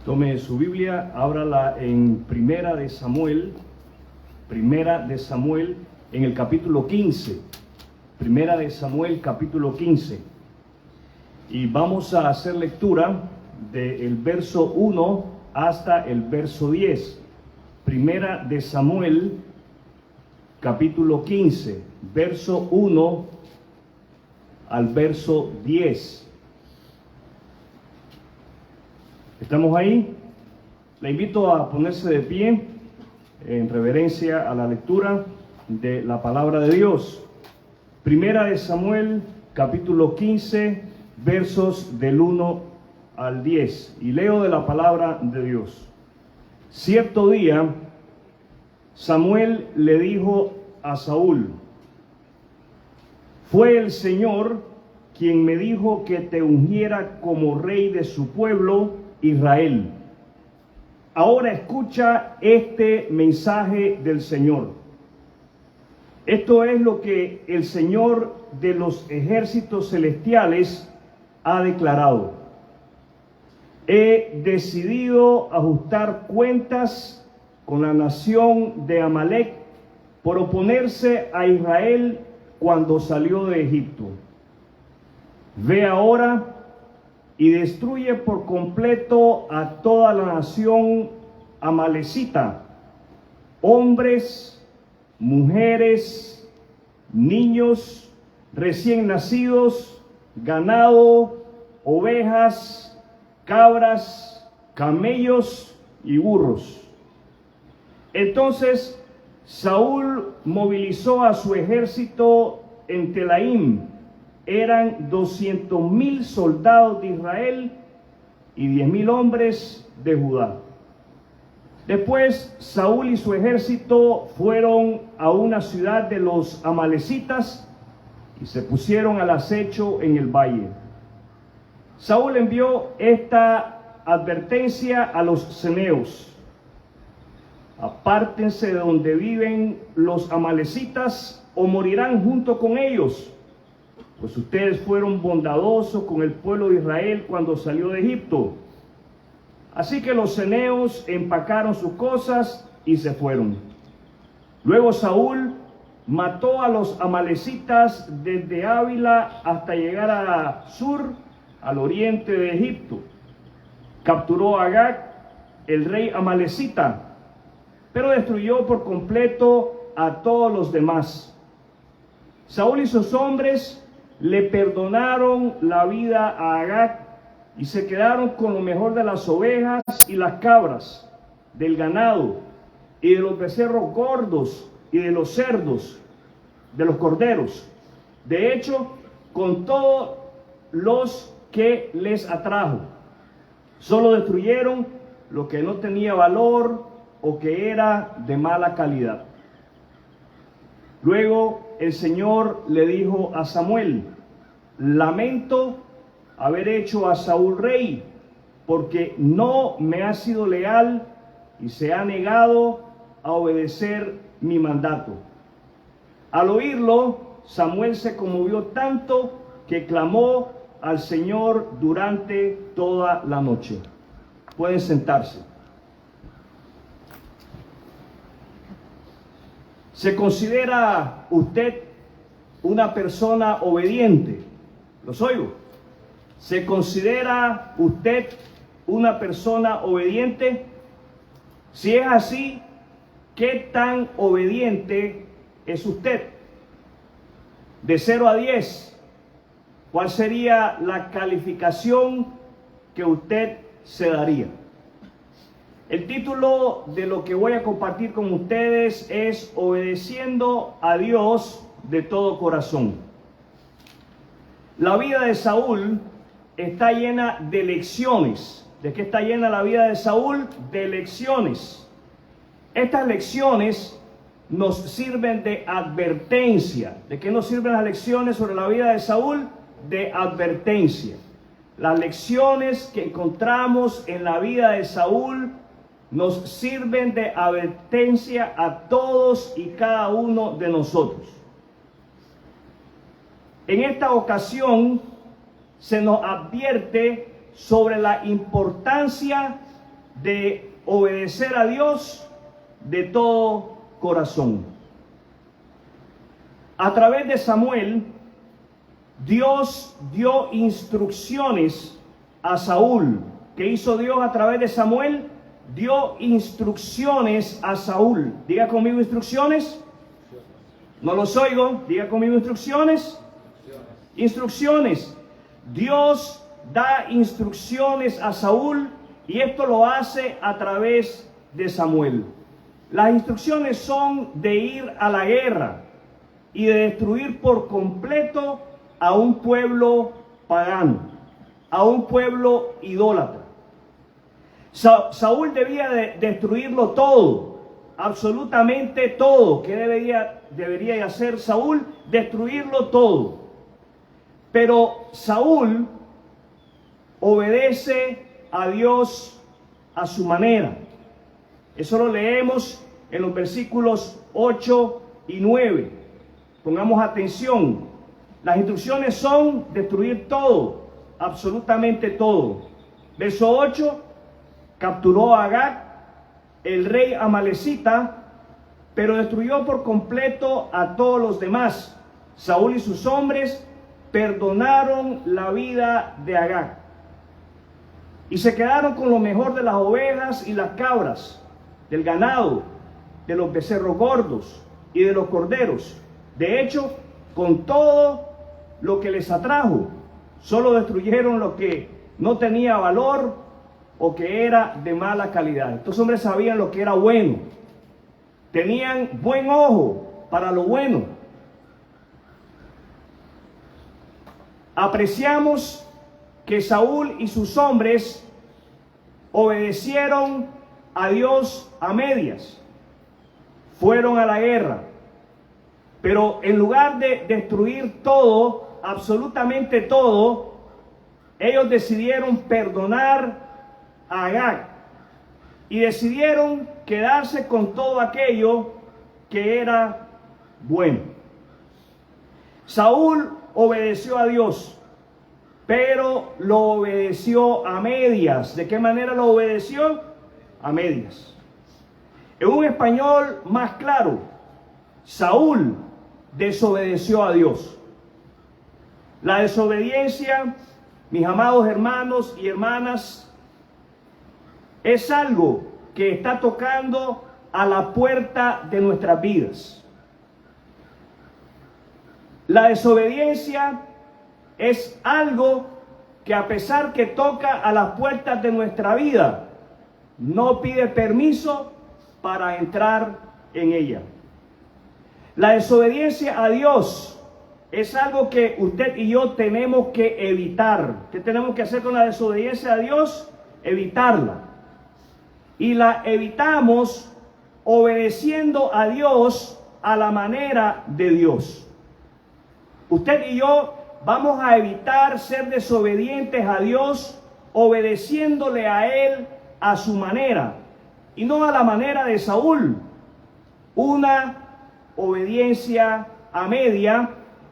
Tome su Biblia, ábrala en Primera de Samuel en el capítulo 15. Primera de Samuel, capítulo 15. Y vamos a hacer lectura del verso 1 hasta el verso 10. Primera de Samuel, capítulo 15, verso 1 al verso 10. ¿Estamos ahí? Le invito a ponerse de pie en reverencia a la lectura de la palabra de Dios. Primera de Samuel, capítulo 15, versos del 1 al 10. Y leo de la palabra de Dios. Cierto día, Samuel le dijo a Saúl: fue el Señor quien me dijo que te ungiera como rey de su pueblo Israel. Ahora escucha este mensaje del Señor. Esto es lo que el Señor de los ejércitos celestiales ha declarado. He decidido ajustar cuentas con la nación de Amalec por oponerse a Israel cuando salió de Egipto. Ve ahora y destruye por completo a toda la nación amalecita, hombres, mujeres, niños, recién nacidos, ganado, ovejas, cabras, camellos y burros. Entonces Saúl movilizó a su ejército en Telaim. Eran 200,000 soldados de Israel y 10,000 hombres de Judá. Después Saúl y su ejército fueron a una ciudad de los amalecitas y se pusieron al acecho en el valle. Saúl envió esta advertencia a los ceneos: apártense de donde viven los amalecitas o morirán junto con ellos, pues ustedes fueron bondadosos con el pueblo de Israel cuando salió de Egipto. Así que los ceneos empacaron sus cosas y se fueron. Luego Saúl mató a los amalecitas desde Ávila hasta llegar a Sur, al oriente de Egipto. Capturó a Agag, el rey amalecita, pero destruyó por completo a todos los demás. Saúl y sus hombres le perdonaron la vida a Agag y se quedaron con lo mejor de las ovejas y las cabras, del ganado y de los becerros gordos y de los cerdos, de los corderos. De hecho, con todos los que les atrajo. Solo destruyeron lo que no tenía valor o que era de mala calidad. Luego el Señor le dijo a Samuel: lamento haber hecho a Saúl rey, porque no me ha sido leal y se ha negado a obedecer mi mandato. Al oírlo, Samuel se conmovió tanto que clamó al Señor durante toda la noche. Pueden sentarse. ¿Se considera usted una persona obediente? ¿Los oigo? ¿Se considera usted una persona obediente? Si es así, ¿qué tan obediente es usted? De 0 a 10, ¿cuál sería la calificación que usted se daría? El título de lo que voy a compartir con ustedes es Obedeciendo a Dios de todo corazón. La vida de Saúl está llena de lecciones. ¿De qué está llena la vida de Saúl? De lecciones. Estas lecciones nos sirven de advertencia. ¿De qué nos sirven las lecciones sobre la vida de Saúl? De advertencia. Las lecciones que encontramos en la vida de Saúl nos sirven de advertencia a todos y cada uno de nosotros. En esta ocasión se nos advierte sobre la importancia de obedecer a Dios de todo corazón. A través de Samuel, Dios dio instrucciones a Saúl. ¿Qué hizo Dios a través de Samuel? Dio instrucciones a Saúl. Diga conmigo instrucciones. No los oigo. Diga conmigo instrucciones. Instrucciones. Dios da instrucciones a Saúl y esto lo hace a través de Samuel. Las instrucciones son de ir a la guerra y de destruir por completo a un pueblo pagano, a un pueblo idólatra. Saúl debía destruirlo todo, absolutamente todo. ¿Qué debería hacer Saúl? Destruirlo todo. Pero Saúl obedece a Dios a su manera. Eso lo leemos en los versículos 8 y 9. Pongamos atención. Las instrucciones son destruir todo, absolutamente todo. Verso 8, capturó a Agag, el rey amalecita, pero destruyó por completo a todos los demás. Saúl y sus hombres perdonaron la vida de Agag y se quedaron con lo mejor de las ovejas y las cabras, del ganado, de los becerros gordos y de los corderos. De hecho, con todo lo que les atrajo, solo destruyeron lo que no tenía valor o que era de mala calidad. Estos hombres sabían lo que era bueno, tenían buen ojo para lo bueno. Apreciamos que Saúl y sus hombres obedecieron a Dios a medias. Fueron a la guerra, pero en lugar de destruir todo, absolutamente todo, ellos decidieron perdonar a Agag y decidieron quedarse con todo aquello que era bueno. Saúl obedeció a Dios, pero lo obedeció a medias. ¿De qué manera lo obedeció? A medias. En un español más claro, Saúl desobedeció a Dios. La desobediencia, mis amados hermanos y hermanas, es algo que está tocando a la puerta de nuestras vidas. La desobediencia es algo que, a pesar que toca a las puertas de nuestra vida, no pide permiso para entrar en ella. La desobediencia a Dios es algo que usted y yo tenemos que evitar. ¿Qué tenemos que hacer con la desobediencia a Dios? Evitarla. Y la evitamos obedeciendo a Dios a la manera de Dios. Usted y yo vamos a evitar ser desobedientes a Dios obedeciéndole a Él a su manera y no a la manera de Saúl. Una obediencia a media,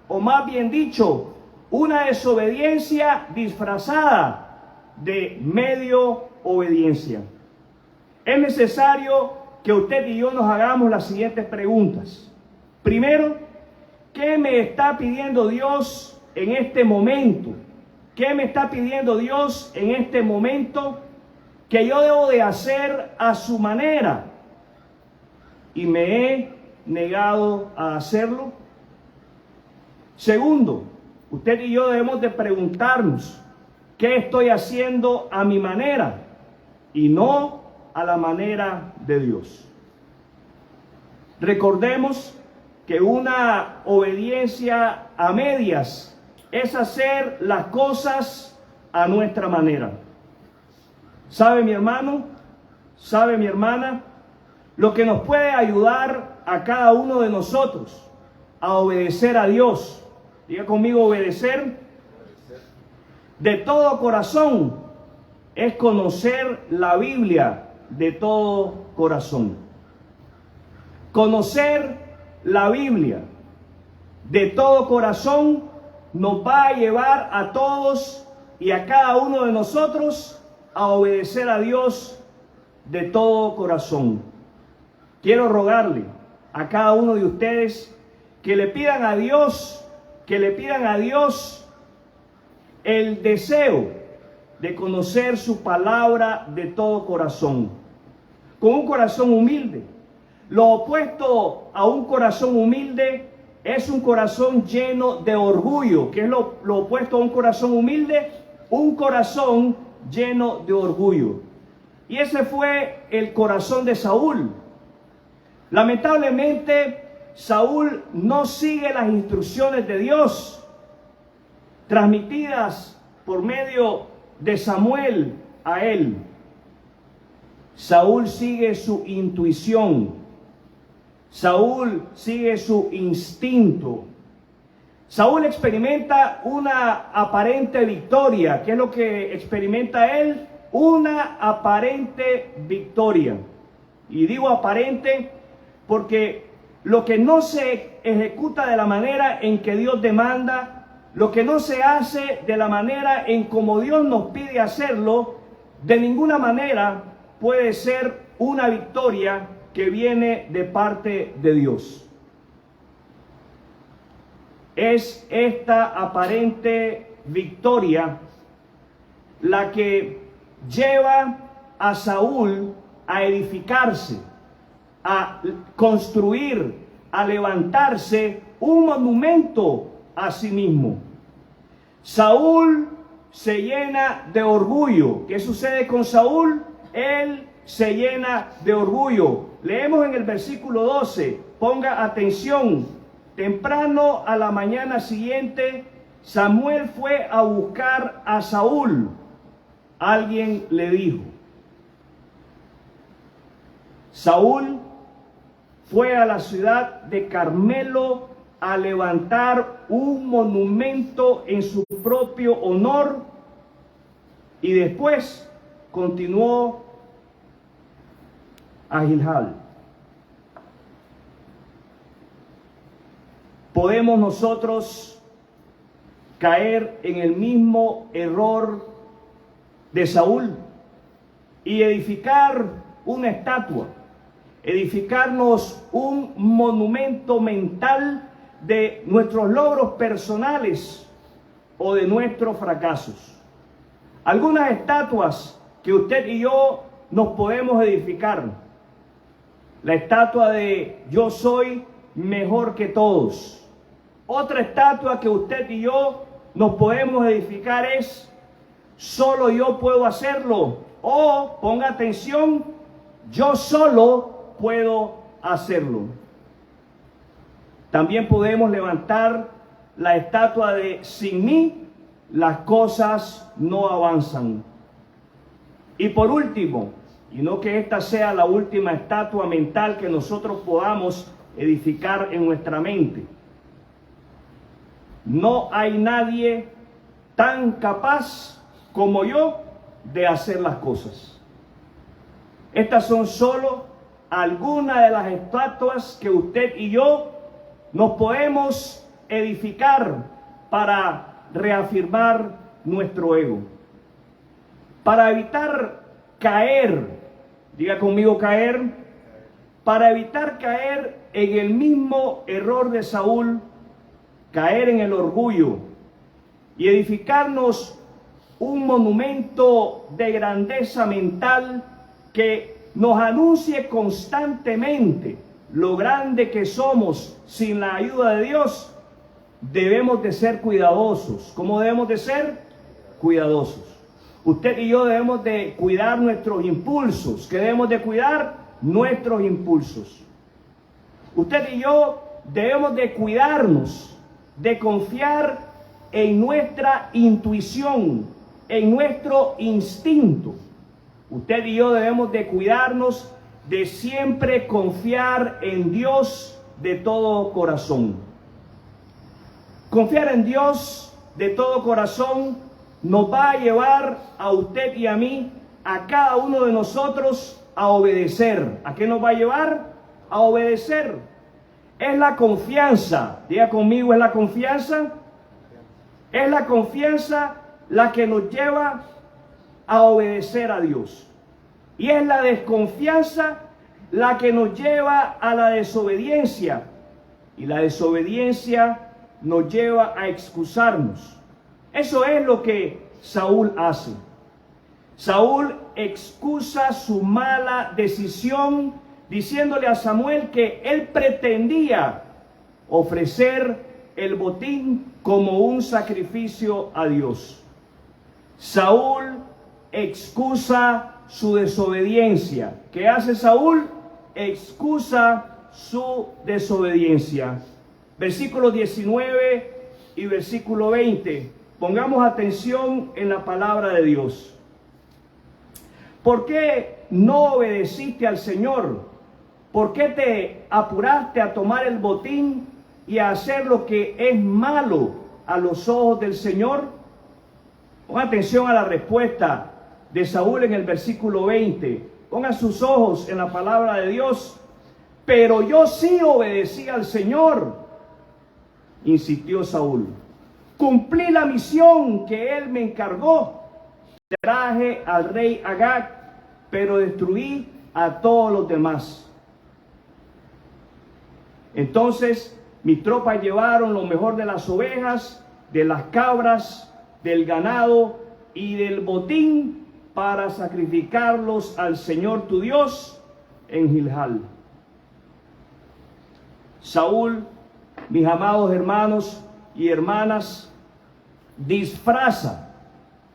o más bien dicho, una desobediencia disfrazada de medio obediencia. Es necesario que usted y yo nos hagamos las siguientes preguntas. Primero, ¿qué me está pidiendo Dios en este momento? ¿Qué me está pidiendo Dios en este momento que yo debo de hacer a su manera? Y me he negado a hacerlo. Segundo, usted y yo debemos de preguntarnos, ¿qué estoy haciendo a mi manera y no a la manera de Dios? Recordemos que una obediencia a medias es hacer las cosas a nuestra manera. ¿Sabe mi hermano? ¿Sabe mi hermana? Lo que nos puede ayudar a cada uno de nosotros a obedecer a Dios. Diga conmigo, obedecer. De todo corazón es conocer la Biblia de todo corazón. Conocer la Biblia de todo corazón nos va a llevar a todos y a cada uno de nosotros a obedecer a Dios de todo corazón. Quiero rogarle a cada uno de ustedes que le pidan a Dios, el deseo de conocer su palabra de todo corazón, con un corazón humilde. Lo opuesto a un corazón humilde es un corazón lleno de orgullo. ¿Qué es lo opuesto a un corazón humilde? Un corazón lleno de orgullo. Y ese fue el corazón de Saúl. Lamentablemente, Saúl no sigue las instrucciones de Dios, transmitidas por medio de Samuel a él. Saúl sigue su intuición. Saúl sigue su instinto. Saúl experimenta una aparente victoria. ¿Qué es lo que experimenta él? Una aparente victoria. Y digo aparente porque lo que no se ejecuta de la manera en que Dios demanda, lo que no se hace de la manera en como Dios nos pide hacerlo, de ninguna manera puede ser una victoria que viene de parte de Dios. Es esta aparente victoria la que lleva a Saúl a edificarse, a construir, a levantarse un monumento a sí mismo. Saúl se llena de orgullo. ¿Qué sucede con Saúl? Él se llena de orgullo. Leemos en el versículo 12, ponga atención. Temprano a la mañana siguiente, Samuel fue a buscar a Saúl. Alguien le dijo. Saúl fue a la ciudad de Carmelo a levantar un monumento en su propio honor y después continuó a Gilgal. Podemos nosotros caer en el mismo error de Saúl y edificar una estatua, edificarnos un monumento mental de nuestros logros personales o de nuestros fracasos. Algunas estatuas que usted y yo nos podemos edificar. La estatua de yo soy mejor que todos. Otra estatua que usted y yo nos podemos edificar es solo yo puedo hacerlo. O, ponga atención, yo solo puedo hacerlo. También podemos levantar la estatua de sin mí las cosas no avanzan. Y por último, y no que esta sea la última estatua mental que nosotros podamos edificar en nuestra mente, no hay nadie tan capaz como yo de hacer las cosas. Estas son solo algunas de las estatuas que usted y yo nos podemos edificar para reafirmar nuestro ego. Para evitar caer, diga conmigo caer, para evitar caer en el mismo error de Saúl, caer en el orgullo y edificarnos un monumento de grandeza mental que nos anuncie constantemente lo grande que somos sin la ayuda de Dios, debemos de ser cuidadosos. ¿Cómo debemos de ser? Cuidadosos. Usted y yo debemos de cuidar nuestros impulsos. ¿Qué debemos de cuidar? Nuestros impulsos. Usted y yo debemos de cuidarnos, de confiar en nuestra intuición, en nuestro instinto. Usted y yo debemos de cuidarnos de siempre confiar en Dios de todo corazón. Confiar en Dios de todo corazón nos va a llevar a usted y a mí, a cada uno de nosotros, a obedecer. ¿A qué nos va a llevar? A obedecer. Es la confianza. Diga conmigo, ¿es la confianza? Es la confianza la que nos lleva a obedecer a Dios. Y es la desconfianza la que nos lleva a la desobediencia. Y la desobediencia nos lleva a excusarnos. Eso es lo que Saúl hace. Saúl excusa su mala decisión diciéndole a Samuel que él pretendía ofrecer el botín como un sacrificio a Dios. Saúl excusa su desobediencia. ¿Qué hace Saúl? Excusa su desobediencia. Versículo 19 y versículo 20. Pongamos atención en la palabra de Dios. ¿Por qué no obedeciste al Señor? ¿Por qué te apuraste a tomar el botín y a hacer lo que es malo a los ojos del Señor? Pongan atención a la respuesta de Saúl en el versículo 20. Pongan sus ojos en la palabra de Dios. Pero yo sí obedecí al Señor, insistió Saúl. Cumplí la misión que él me encargó. Traje al rey Agag, pero destruí a todos los demás. Entonces mis tropas llevaron lo mejor de las ovejas, de las cabras, del ganado y del botín para sacrificarlos al Señor tu Dios en Gilgal. Saúl, mis amados hermanos y hermanas, disfraza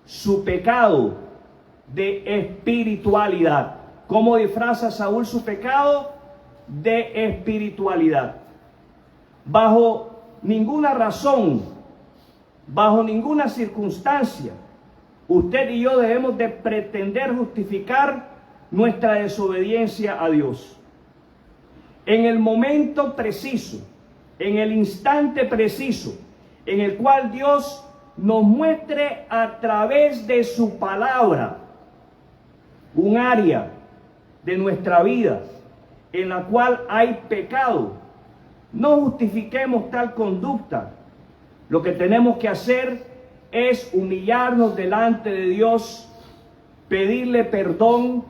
su pecado de espiritualidad. ¿Cómo disfraza Saúl su pecado? De espiritualidad. Bajo ninguna razón, bajo ninguna circunstancia, usted y yo debemos de pretender justificar nuestra desobediencia a Dios. En el momento preciso, en el instante preciso, en el cual Dios nos muestre a través de su palabra un área de nuestra vida en la cual hay pecado, no justifiquemos tal conducta. Lo que tenemos que hacer es humillarnos delante de Dios, pedirle perdón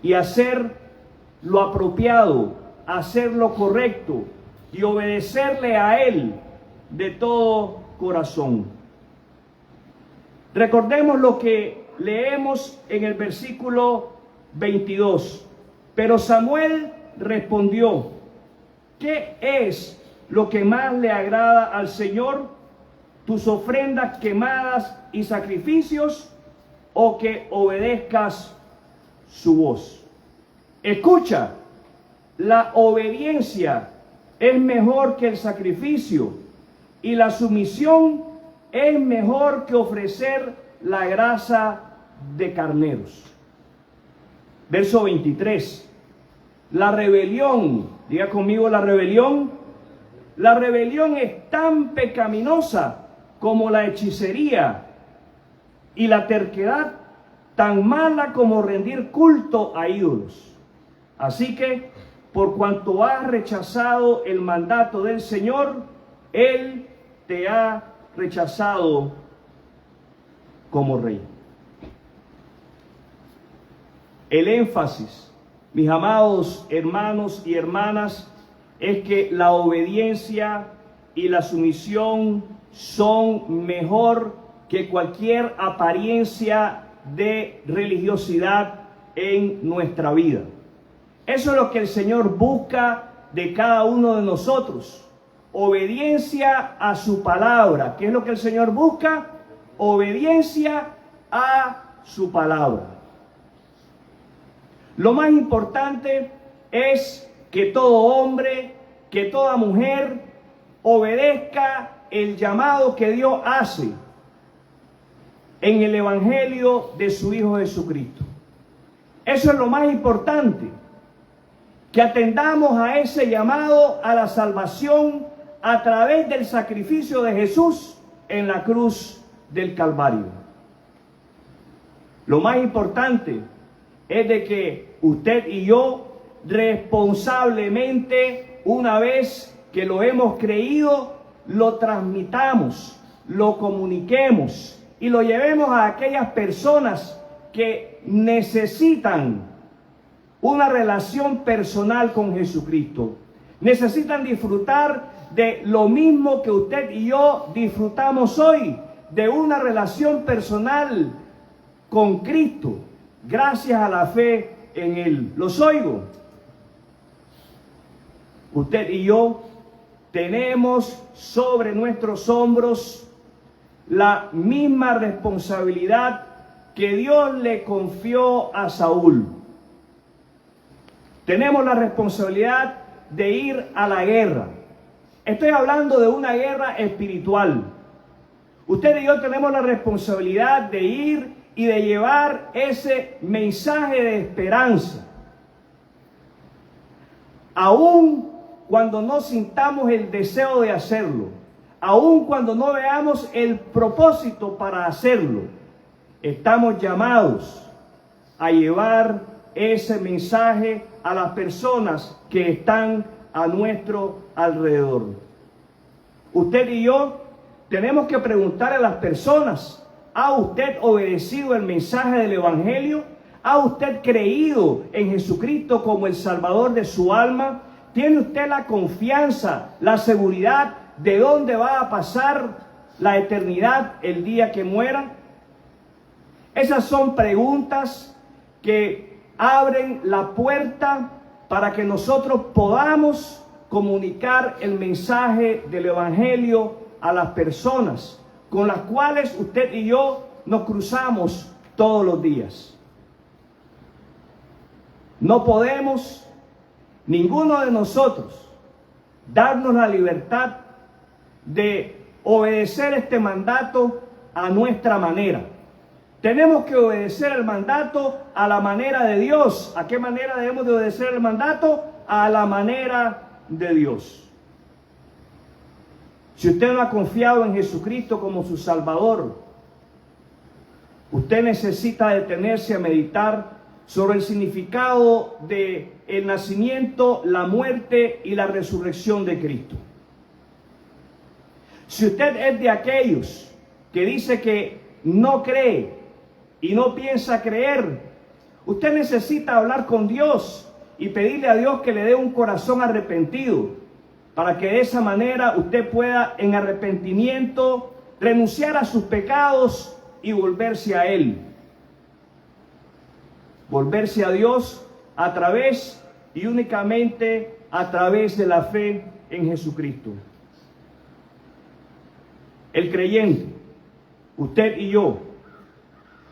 y hacer lo apropiado, hacer lo correcto y obedecerle a Él de todo corazón. Recordemos lo que leemos en el versículo 22. Pero Samuel respondió: ¿qué es lo que más le agrada al Señor? ¿Tus ofrendas quemadas y sacrificios, o que obedezcas su voz? Escucha, la obediencia es mejor que el sacrificio, y la sumisión es mejor que ofrecer la grasa de carneros. Verso 23. La rebelión, diga conmigo la rebelión. La rebelión es tan pecaminosa como la hechicería, y la terquedad tan mala como rendir culto a ídolos. Así que, por cuanto has rechazado el mandato del Señor, Él te ha rechazado como rey. El énfasis, mis amados hermanos y hermanas, es que la obediencia y la sumisión son mejor que cualquier apariencia de religiosidad en nuestra vida. Eso es lo que el Señor busca de cada uno de nosotros. Obediencia a su palabra. ¿Qué es lo que el Señor busca? Obediencia a su palabra. Lo más importante es que todo hombre, que toda mujer obedezca el llamado que Dios hace en el Evangelio de su Hijo Jesucristo. Eso es lo más importante, que atendamos a ese llamado a la salvación a través del sacrificio de Jesús en la cruz del Calvario. Lo más importante es de que usted y yo responsablemente, una vez que lo hemos creído, lo transmitamos, lo comuniquemos y lo llevemos a aquellas personas que que necesitan una relación personal con Jesucristo. Necesitan disfrutar de lo mismo que usted y yo disfrutamos hoy, de una relación personal con Cristo, gracias a la fe en Él. ¿Los oigo? Usted y yo tenemos sobre nuestros hombros la misma responsabilidad que Dios le confió a Saúl. Tenemos la responsabilidad de ir a la guerra. Estoy hablando de una guerra espiritual. Usted y yo tenemos la responsabilidad de ir y de llevar ese mensaje de esperanza. Aún cuando no sintamos el deseo de hacerlo, aún cuando no veamos el propósito para hacerlo, estamos llamados a llevar ese mensaje a las personas que están a nuestro alrededor. Usted y yo tenemos que preguntar a las personas: ¿ha usted obedecido el mensaje del Evangelio? ¿Ha usted creído en Jesucristo como el Salvador de su alma? ¿Tiene usted la confianza, la seguridad de dónde va a pasar la eternidad el día que muera? Esas son preguntas que abren la puerta para que nosotros podamos comunicar el mensaje del Evangelio a las personas con las cuales usted y yo nos cruzamos todos los días. No podemos, ninguno de nosotros, darnos la libertad de obedecer este mandato a nuestra manera. Tenemos que obedecer el mandato a la manera de Dios. ¿A qué manera debemos de obedecer el mandato? A la manera de Dios. Si usted no ha confiado en Jesucristo como su Salvador, usted necesita detenerse a meditar sobre el significado de el nacimiento, la muerte y la resurrección de Cristo. Si usted es de aquellos que dice que no cree y no piensa creer, usted necesita hablar con Dios y pedirle a Dios que le dé un corazón arrepentido, para que de esa manera usted pueda en arrepentimiento renunciar a sus pecados y volverse a Él. Volverse a Dios a través y únicamente a través de la fe en Jesucristo. El creyente, usted y yo,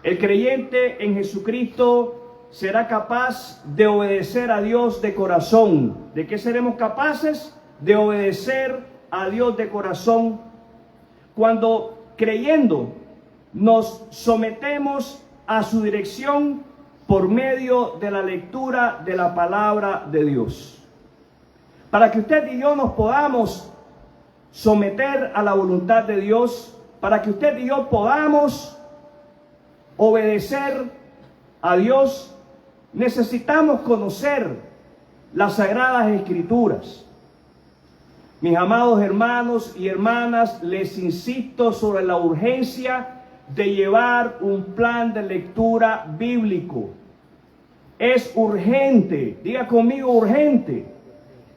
el creyente en Jesucristo será capaz de obedecer a Dios de corazón. ¿De qué seremos capaces? De obedecer a Dios de corazón cuando, creyendo, nos sometemos a su dirección por medio de la lectura de la palabra de Dios. Para que usted y yo nos podamos someter a la voluntad de Dios, para que usted y yo podamos obedecer a Dios, necesitamos conocer las Sagradas Escrituras. Mis amados hermanos y hermanas, les insisto sobre la urgencia de llevar un plan de lectura bíblico. Es urgente, diga conmigo urgente.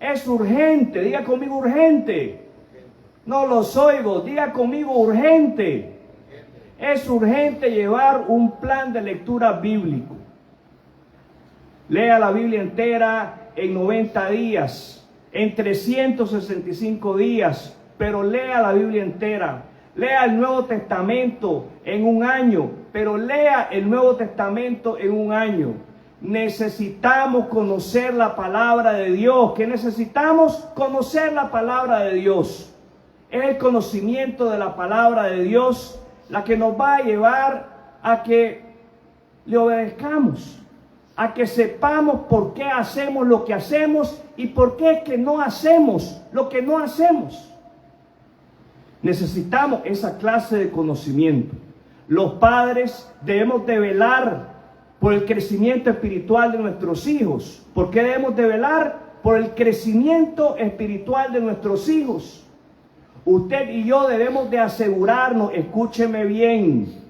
Es urgente, diga conmigo urgente. No los oigo, diga conmigo urgente. Es urgente llevar un plan de lectura bíblico. Lea la Biblia entera en 90 días, en 365 días, pero lea la Biblia entera. Lea el Nuevo Testamento en un año, pero lea el Nuevo Testamento en un año. Necesitamos conocer la palabra de Dios. ¿Qué necesitamos? Conocer la palabra de Dios. Es el conocimiento de la palabra de Dios la que nos va a llevar a que le obedezcamos, a que sepamos por qué hacemos lo que hacemos y por qué es que no hacemos lo que no hacemos. Necesitamos esa clase de conocimiento. Los padres debemos de velar por el crecimiento espiritual de nuestros hijos. ¿Por qué debemos de velar? Por el crecimiento espiritual de nuestros hijos. Usted y yo debemos de asegurarnos, escúcheme bien,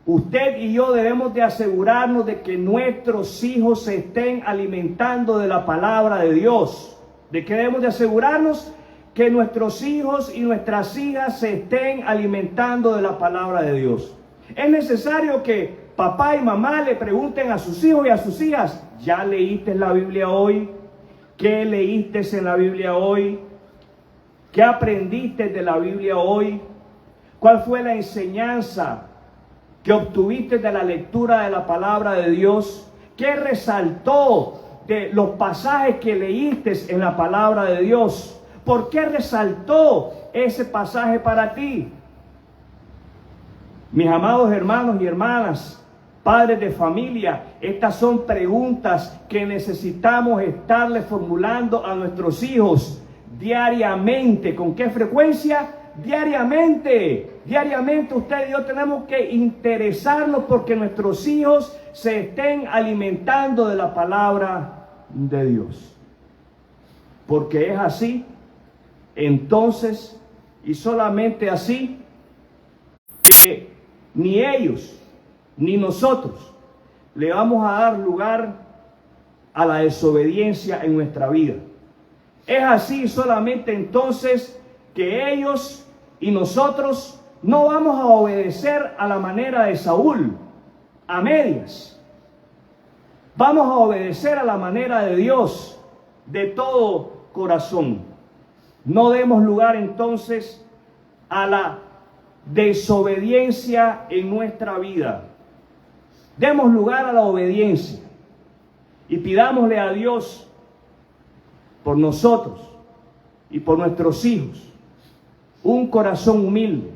Usted y yo debemos de asegurarnos de que nuestros hijos se estén alimentando de la palabra de Dios. ¿De qué debemos de asegurarnos? Que nuestros hijos y nuestras hijas se estén alimentando de la palabra de Dios. Es necesario que papá y mamá le pregunten a sus hijos y a sus hijas: ¿ya leíste la Biblia hoy? ¿Qué leíste en la Biblia hoy? ¿Qué aprendiste de la Biblia hoy? ¿Cuál fue la enseñanza que obtuviste de la lectura de la palabra de Dios? ¿Qué resaltó de los pasajes que leíste en la palabra de Dios? ¿Por qué resaltó ese pasaje para ti? Mis amados hermanos y hermanas, padres de familia, estas son preguntas que necesitamos estarle formulando a nuestros hijos diariamente. ¿Con qué frecuencia? Diariamente. Diariamente usted y yo tenemos que interesarnos porque nuestros hijos se estén alimentando de la palabra de Dios. Porque es así, entonces, y solamente así, que ni ellos ni nosotros le vamos a dar lugar a la desobediencia en nuestra vida. Es así solamente entonces que ellos y nosotros no vamos a obedecer a la manera de Saúl, a medias. Vamos a obedecer a la manera de Dios de todo corazón. No demos lugar entonces a la desobediencia en nuestra vida. Demos lugar a la obediencia y pidámosle a Dios por nosotros y por nuestros hijos un corazón humilde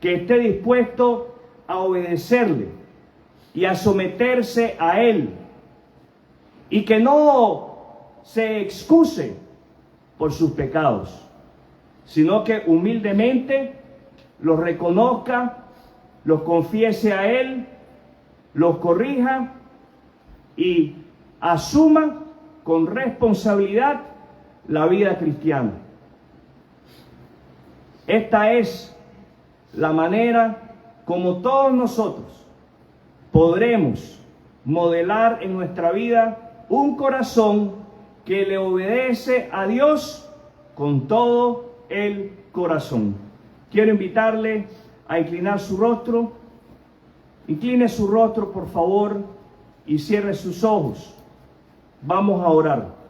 que esté dispuesto a obedecerle y a someterse a Él, y que no se excuse por sus pecados, sino que humildemente los reconozca, los confiese a Él, los corrija y asuma con responsabilidad la vida cristiana. Esta es la manera como todos nosotros podremos modelar en nuestra vida un corazón que le obedece a Dios con todo el corazón. Quiero invitarle a inclinar su rostro. Incline su rostro, por favor, y cierre sus ojos. Vamos a orar.